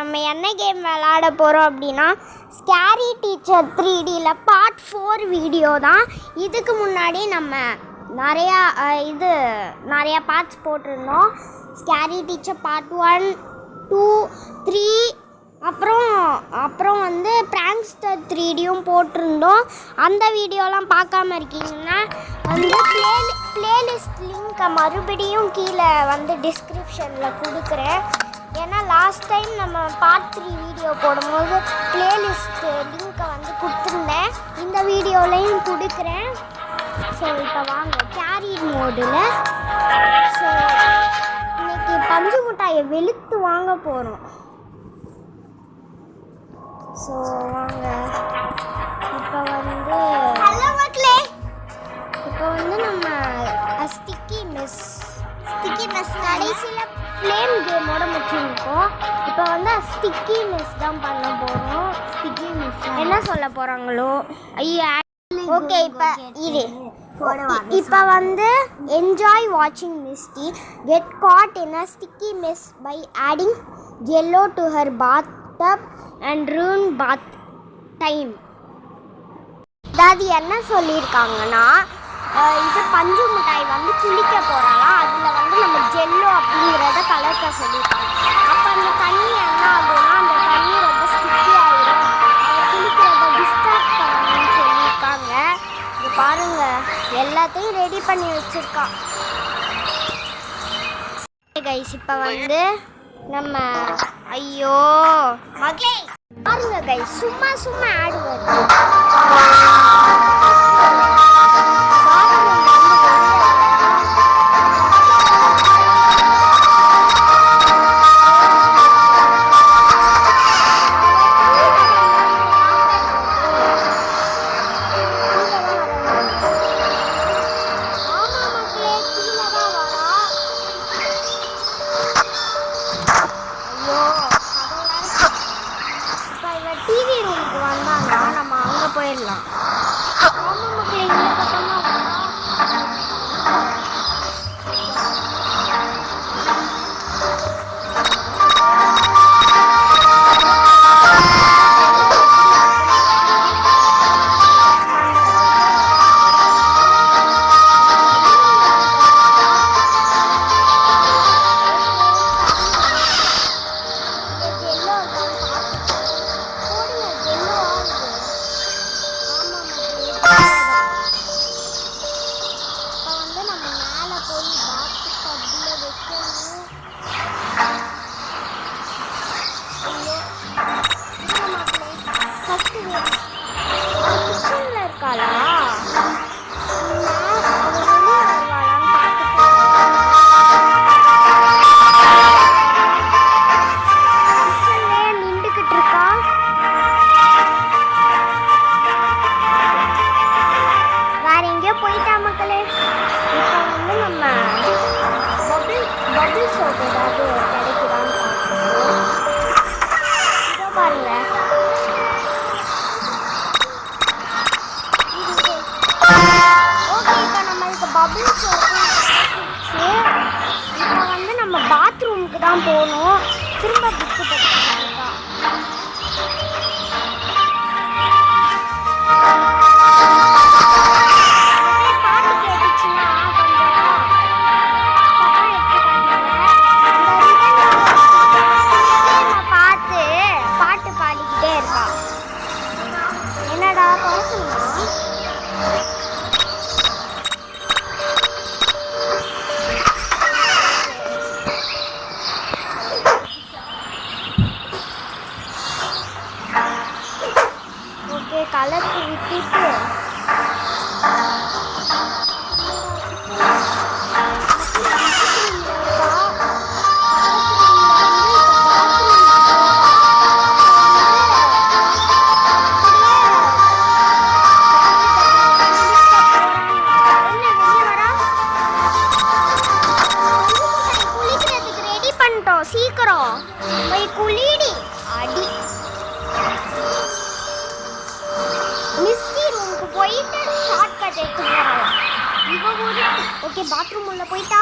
நம்ம என்ன கேம் விளாட போகிறோம் அப்படின்னா ஸ்கேரி டீச்சர் 3Dயில் பார்ட் 4 வீடியோ தான். இதுக்கு முன்னாடி நம்ம நிறையா பார்ட்ஸ் போட்டிருந்தோம். ஸ்கேரி டீச்சர் பார்ட் 1, 2, 3 அப்புறம் வந்து பிராங்க்ஸ்டர் 3Dயும் போட்டிருந்தோம். அந்த வீடியோலாம் பார்க்காம இருக்கீங்கன்னா வந்து பிளேலிஸ்ட் லிங்க்கை மறுபடியும் கீழே வந்து டிஸ்கிரிப்ஷனில் கொடுக்குறேன். ஏன்னா லாஸ்ட் டைம் நம்ம பார்ட் 3 வீடியோ போடும்போது பிளேலிஸ்ட் லிங்க்கை வந்து கொடுத்துருந்தேன். இந்த வீடியோலையும் கொடுக்குறேன். ஸோ இப்போ வாங்க கேரியர் மோடில். ஸோ இன்னைக்கு பஞ்சு மிட்டாயை வெளுத்து வாங்க போகிறோம். ஸோ வாங்க இப்போ வந்து நம்ம ஸ்டிக்கி மிஸ் கடைசியில் ஃப்ளேம் கேமோட முடிச்சிருக்கோம். இப்போ வந்து ஸ்டிக்கி மிஸ் தான் பண்ண போகிறோம். ஸ்டிக்கி மிஸ் என்ன சொல்ல போகிறாங்களோ ஐயோ. ஓகே இப்போ வந்து என்ஜாய் வாட்சிங் Misty get caught in a sticky miss by adding yellow to her bathtub and ruin bath time. அதாவது என்ன சொல்லியிருக்காங்கன்னா, இது பஞ்சு மிட்டாய் வந்து குளிக்க போகிறாலாம், அதில் வந்து நம்ம ஜெல்லோ அப்படிங்கிறத கலக்க சொல்லியிருக்காங்க. அப்போ அந்த தண்ணி என்ன ஆகும்னா, அந்த தண்ணி ரொம்ப ஸ்டிக்கி ஆகிடும், குளிக்கிறத டிஸ்டர்ப் பண்ணணும்னு சொல்லியிருக்காங்க. இது பாருங்கள், எல்லாத்தையும் ரெடி பண்ணி வச்சுருக்கான் கைஸ். இப்போ வந்து நம்ம ஐயோ மகளே பாருங்க கைஸ், சும்மா ஆடு வருது. டிவி ரூமுக்கு வந்தாங்கன்னா நம்ம அங்கே போயிடலாம். ஆமாம் மக்களே, இந்த பக்கமாக பாத்ரூமுக்கு தான் போகணும். திரும்ப புக்கு படிச்சுட்டாங்க. பாட்டு கேட்டுச்சுன்னா கொஞ்சம் பார்த்து பாட்டு பாடிக்கிட்டே இருக்கா. என்னடா பார்க்கணுமா? கலக்கு விட்டுட்டு குளிக்கிறதுக்கு ரெடி பண்ணிட்டோம். சீக்கிரம் போய் குளிடி. அடி மிஸ்டி ரூமுக்கு போயிட்டு ஷார்ட்கட் எடுத்து போகிறாங்க. இவன் ஒரு ஓகே பாத்ரூம் உள்ள போயிட்டா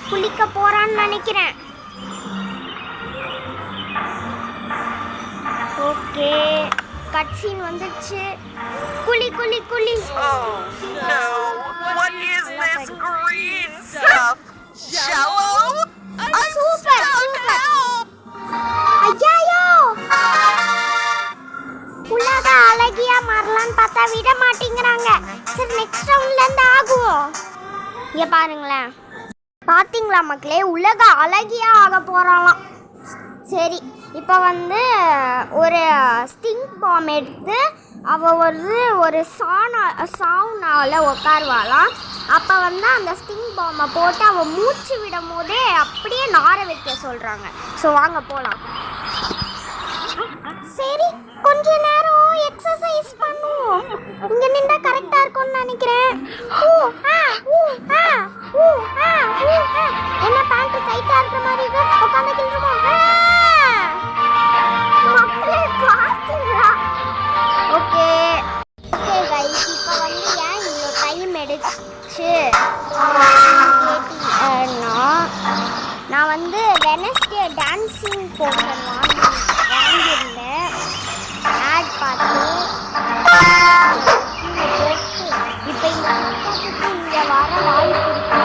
குளிக்க போகிறான்னு நினைக்கிறேன். ஓகே கட் சீன் வந்துச்சு. குளி குளி குளி. Oh no! What is this green stuff? Jello? I'm Super, stuck. super. Help! ஐயோ உலக அழகியா மாறலான்னு பார்த்தா விட மாட்டேங்கிறாங்க. சரி நெக்ஸ்ட் ரவுண்ட்ல இருந்து ஆகுவோம். இங்க பாருங்களேன். பாத்தீங்களா மக்களே, உலக அழகியா ஆக போறாளாம். சரி இப்போ வந்து ஒரு ஸ்டிங் பாம் எடுத்து அவள் ஒரு சவுனால உட்காருவாளாம். அப்போ வந்து அந்த ஸ்டிங் பாமை போட்டு அவள் மூச்சு விடும் போதே அப்படியே நார வைக்க சொல்கிறாங்க. ஸோ வாங்க போகலாம். சரி கொஞ்ச நேரம் எக்ஸசைஸ் பண்ணுவோம். இங்கே நின்றா கரெக்டாக இருக்கும்னு நினைக்கிறேன். என்ன பேண்ட் டைட்டாக இருக்கிற மாதிரி இருக்கு. உட்காந்து கிளம்புவோம். மக்களே பார்த்தீங்களா? ஓகே ஓகே கைஸ், இப்போ வந்து ஏன் இவ்வளோ டைம் எடுத்துச்சு கேட்டிங்கன்னா, நான் வந்து வெனஸ்டே டான்ஸிங் போர்ஷன் வாங்கியிருந்தேன். ஆட் பார்த்து இப்போ இந்த புத்தகத்துக்கு இங்கே வர வாய்ப்பு இருக்கு.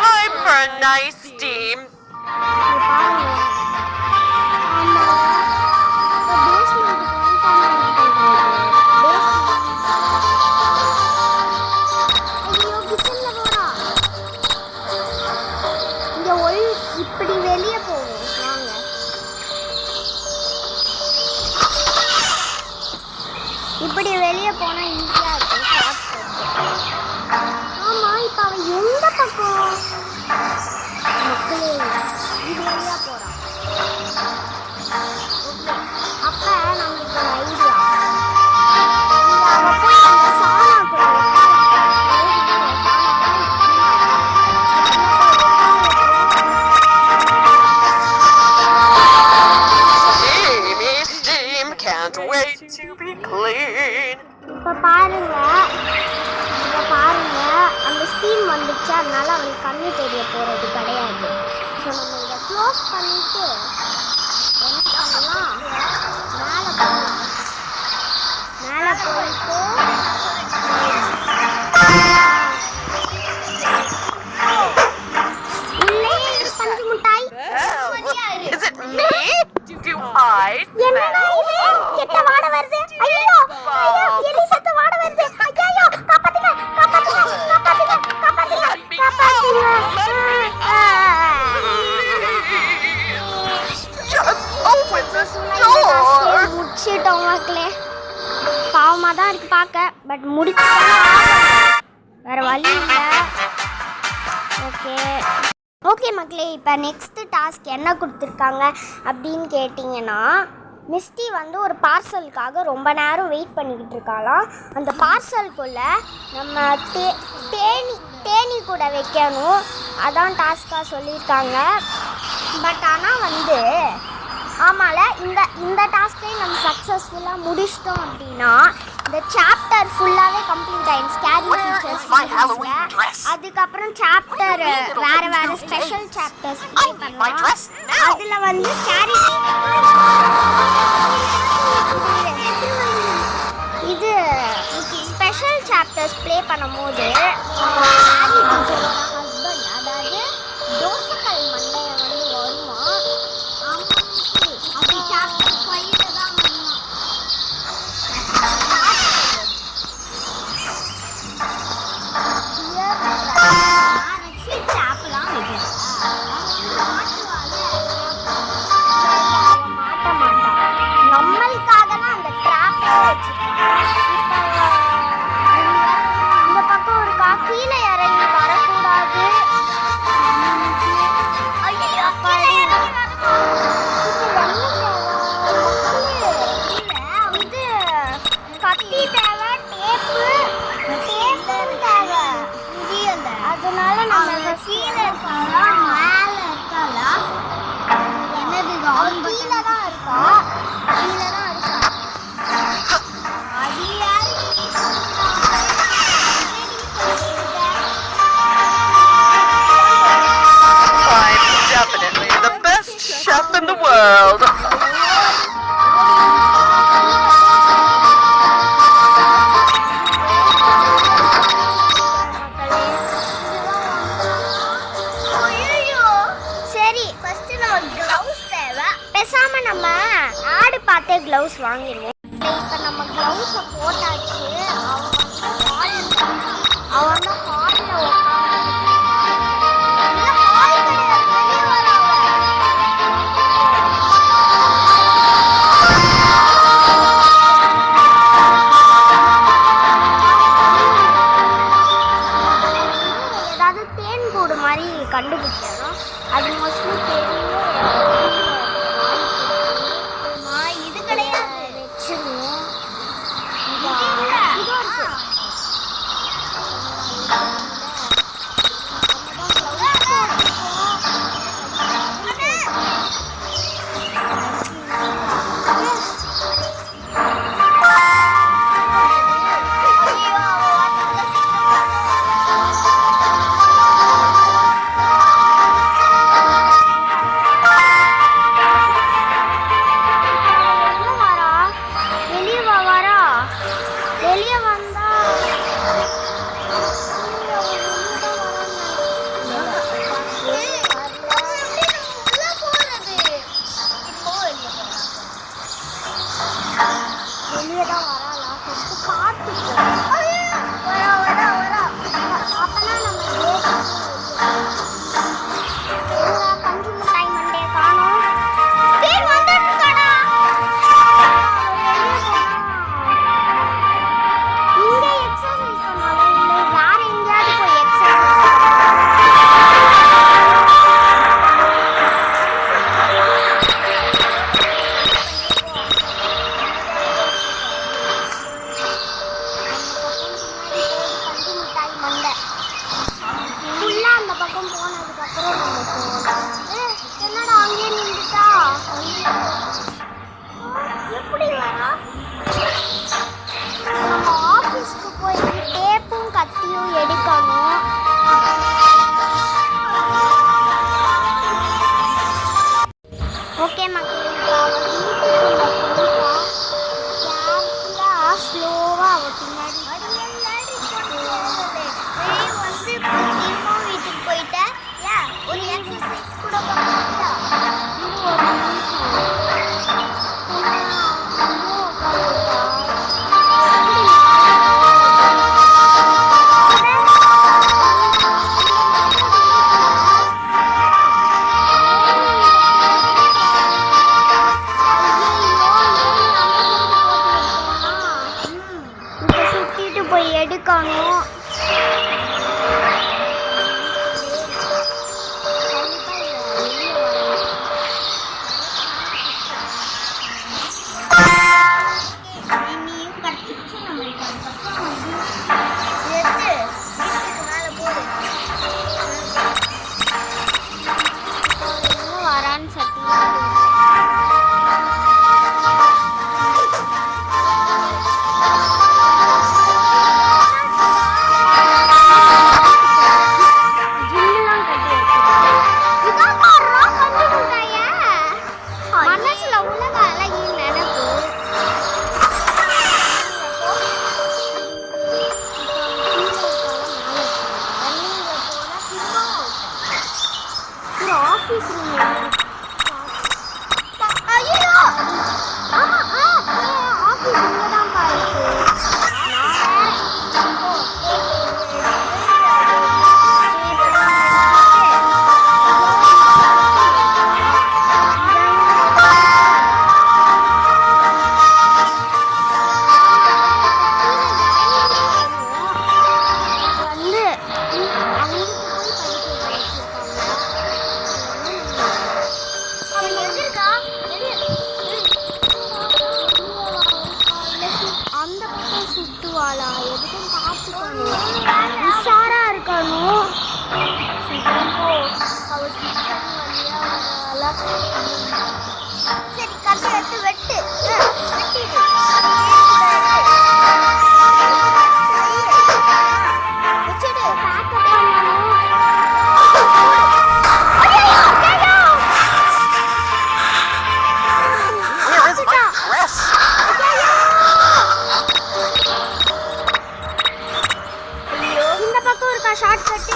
Time for a nice steam. இப்படி வெளியே போவோம் வாங்க. இப்படி வெளியே போனா ஈஸியா இருக்கும். ஆமா இப்ப அவன் எந்த பக்கம் மக்களே இது வழியா போறான். அப்ப நம்மளுக்கு ஒரு ஐடியா, அவன் போய் அந்த சாணா கூட Can't wait to be clean. இப்போ பாருங்க அந்த ஸ்டீம் வந்துச்சு. அதனால அவங்களுக்கு கண்ணு தெரிய போகிறது கிடையாது. ஸோ நம்ம இதை க்ளோஸ் பண்ணிட்டு என்ன பண்ணலாம், மேலே போயிட்டு உள்ளே பஞ்சு மிட்டாய். Is it me? Do I? என்னடா இது கெட்ட வாடை வருது. ஐயோ எலி சத்த வாடை வருது. ஐயோ காப்பாத்துங்க காப்பாத்துங்க காப்பாத்துங்க காப்பாத்துங்க காப்பாத்துங்க. Just open the door. முடிச்சிட்டோம் மக்களே. பாவமா தான் இருக்கு பார்க்க, பட் முடிச்சுட்டாங்க. வேற வழி இல்லை. ஓகே மக்களே, இப்போ நெக்ஸ்ட்டு டாஸ்க் என்ன கொடுத்துருக்காங்க அப்படின்னு கேட்டிங்கன்னா, மிஸ்டி வந்து ஒரு பார்சலுக்காக ரொம்ப நேரம் வெயிட் பண்ணிக்கிட்டு இருக்காளாம். அந்த பார்சலுக்குள்ளே நம்ம தேனி கூட வைக்கணும். அதான் டாஸ்க்காக சொல்லியிருக்காங்க. பட் ஆனால் வந்து ஆமால இந்த டாஸ்க்கையும் நம்ம சக்ஸஸ்ஃபுல்லாக முடிச்சிட்டோம் அப்படின்னா இந்த சாப்டர் ஃபுல்லாகவே கம்ப்ளீட் ஆகிடும். ஸ்கேரி டீச்சர்ஸ் அதுக்கப்புறம் சாப்டர் வேறு ஸ்பெஷல் சாப்டர்ஸ் ப்ளே பண்ணலாம். அதில் வந்து ஸ்கேரி இது ஸ்பெஷல் சாப்டர்ஸ் ப்ளே பண்ணும் போது ஸ்கேரி டீச்சரோட ஹஸ்பண்ட், அதாவது தோசைக்கல் மண்டையை வந்து வருவான். அது சாப்டர் 5 தான் வருவான். நம்மளுக்காக தான் அந்த ட்ராப் வச்சிருக்காங்க. கீழே இருக்காளா மேலே இருக்காளா என்னது கீழே தான் இருக்கா கீழே தான் இருக்கா அது யாரு I'm definitely the best chef in the world. சரி ஃபர்ஸ்ட் நம்ம க்ளவுஸ் தேவை பேசாம நம்ம ஆடு பார்த்தே க்ளவுஸ் வாங்கிடுவோம் இப்போ நம்ம க்ளவுஸை போட்டாச்சு அவன் தான் ஹாலில் ஏதாவது தேன் கூடு மாதிரி கண்டுபிடிக்கணும் அது மோஸ்ட்லி பெரிய இது கிடையாது வச்சிருவோம் வெளியே வந்தா வெளியே தான் வராளா ஃபஸ்ட்டு பார்த்துப்போம் வரா அப்பனா நம்ம பஞ்சு மிட்டாய் மண்டே காணோம் வந்துட்டுடா இங்க எக்ஸசைஸ் பண்ணாலும் இல்லை வேற எங்கேயாவது போய் எக்ஸசைஸ் பஞ்சு மிட்டாய் மண்டை ஃபுல்லாக அந்த பக்கம் போனதுக்கப்புறம் நம்ம போகலாம் என்னடா அங்கேயே நின்றுட்டா எப்படி வரா நம்ம ஆஃபீஸ்க்கு போய் டேப்பும் கத்தியும் எடுக்கணும் ஓகே மக்கள் கேர்ஃபுல்லாக ஸ்லோவாக அவள் பின்னாடி வீட்டுக்கு போயிட்டேன் ஒரு எக்ஸசைஸ் கூட பண்ணாதா சுத்திட்டு போய் எடுக்கணும் வரான்னு சத்தியமா ஜிம்லாம் கட்டி மனசுல உலக அழகி நினைப்பு ஆஃபீஸ் ரூம் ஆஃபீஸ் இங்கே தான் பாருக்கு வந்து அங்கே போய் படிக்க வச்சிருக்காங்க சரி கத்தி எடுத்து வெட்டு வெட்டிடு வச்சிடு பேக்கெட் பண்ணனும் Where is my dress? இந்த பக்கம் இருக்கா ஷார்ட் கட்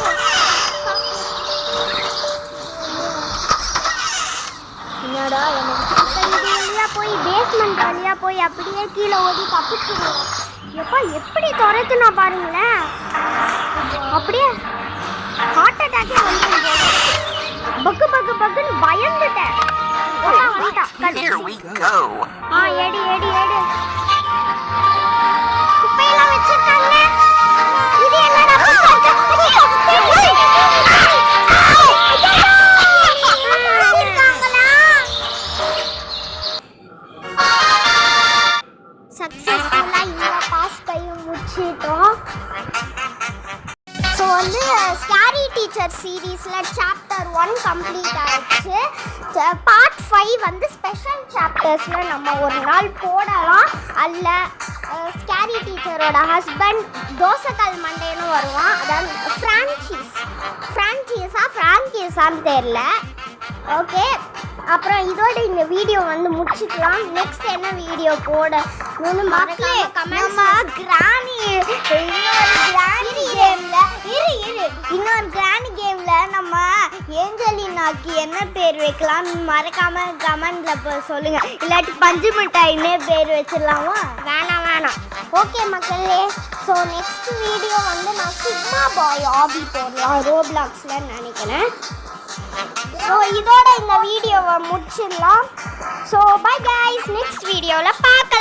என்னடா இது வழியா போய் பேஸ்மெண்ட் வழியா போய் அப்படியே கீழே ஓடி தப்பிச்சிடுவோம் எப்பா எப்படி துரத்துனா பாருங்களேன் அப்படியே ஹார்ட் அட்டாக்கே வந்து பக்கு பக்கு பக்குன்னு பயந்துட்டேன் Here we go. எடு எடு எடு குப்பையெல்லாம் வச்சிருக்காங்க இது என்னடா சக்ஸஸ்ஃபுல்லாக இந்த டாஸ்கையும் முடிச்சிட்டோம் ஸோ வந்து ஸ்கேரி டீச்சர் சீரீஸில் சாப்டர் 1 கம்ப்ளீட் ஆயிடுச்சு பார்ட் 5 வந்து ஸ்பெஷல் சாப்டர்ஸில் நம்ம ஒரு நாள் போடலாம் அதில் ஸ்கேரி டீச்சரோட ஹஸ்பண்ட் தோசைக்கல் மண்டேன்னு வருவான் அதான் ஃப்ரான்ச்சீஸான்னு தெரில ஓகே அப்புறம் இதோட இந்த வீடியோ வந்து முடிச்சுக்கலாம் நெக்ஸ்ட் என்ன வீடியோ போடணும்னு மறக்காம கமெண்ட்ஸ் இன்னொரு கிராணி கேம்ல நம்ம ஏஞ்சலினாக்கு என்ன பேர் வைக்கலாம் மறக்காம கமெண்ட்ல சொல்லுங்க இல்லாட்டி பஞ்சு மிட்டாயின்னே பேர் வச்சிடலாமா வேணாம் ஓகே மக்களே ஸோ நெக்ஸ்ட் வீடியோ வந்து நான் சிக்மா பாய் ஆபி போடலாம் ரோப்ளாக்ஸ்ல நினைக்கிறேன் ஸோ இதோட இந்த வீடியோவை முடிச்சிடலாம் ஸோ பை கைஸ் நெக்ஸ்ட் வீடியோவில் பார்க்கலாம்